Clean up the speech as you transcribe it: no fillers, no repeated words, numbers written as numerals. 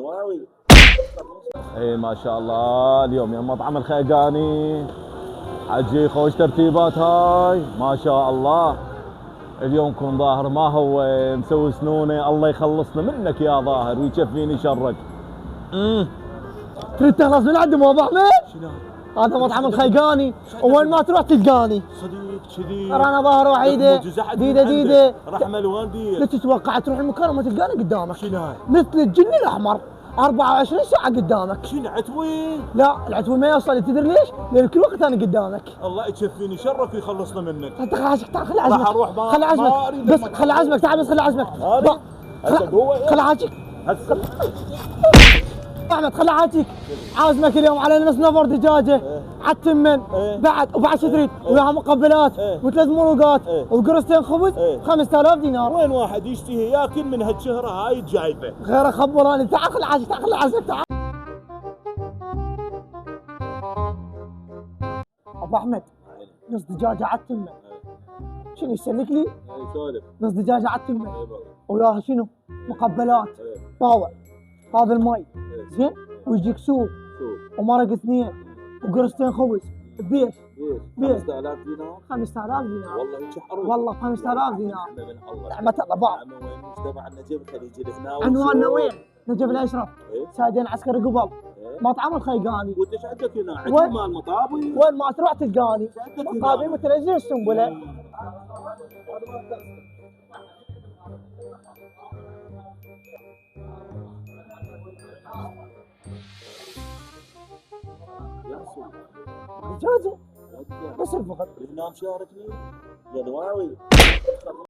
نواوي. اي ما شاء الله اليوم يا مطعم الخيقاني حجي خوش ترتيبات هاي ما شاء الله. اليوم كن ظاهر ما هو مسوي سنونه، الله يخلصنا منك يا ظاهر ويكفيني شرك. تريد تخلص من عندي ابو احمد؟ شنو هذا مطعم الخيقاني وين ما تروح تلقاني. صديق كذي ترى انا ظاهر وحيده ديده رحمه الوالدين. لا تتوقع تروح المكان وما تلقاني قدامك. شنو هاي؟ مثل الجن الاحمر 24 ساعه قدامك. شنو عتوي؟ لا العتوه ما يوصل، تدري ليش؟ لان كل وقت انا قدامك. الله يكفيني شرك ويخلصنا منك. انت خلاص تعال خلي عزمك. راح اروح خلي عزمك بس خلي عزمك، تعال بس خلي عزمك. خلي عاجيك احمد، خلي عاجيك عازمك اليوم على نص نفر دجاجه على التمن وبعد شو تريد؟ وياها مقبلات وثلاث مروقات وقرصتين خبز 5000 دينار. وين واحد يشتهي ياكل من هالشهره هاي الجايبه؟ غير خبراني. تعال خلي عاجيك، تعال خلي عزمك. تعال ابو احمد، نص دجاجه على التمن. شنو يسلك لي؟ سولف. نص دجاجه على التمن وياها شنو؟ مقبلات باوع. هذا الماي زين ويجيك سوق ومرق اثنين وقرصتين خبز بيش 5000 دينار. 5000 دينار والله هيك حرام. والله 5000 دينار. نعمه من الله. نعمة الله بعض. وين مجتمع النجف خليج الهنا. عنواننا وين؟ نجف الاشرف إيه؟ سايدين عسكري قبل إيه؟ مطعم الخيقاني. وانت ايش عندك هنا؟ وين؟ عندك مال مطابي؟ وين ما تروح تلقاني مطابي مثل زين السنبله. دجاجه بس الفقط. هنا مشاركني يا نواوي.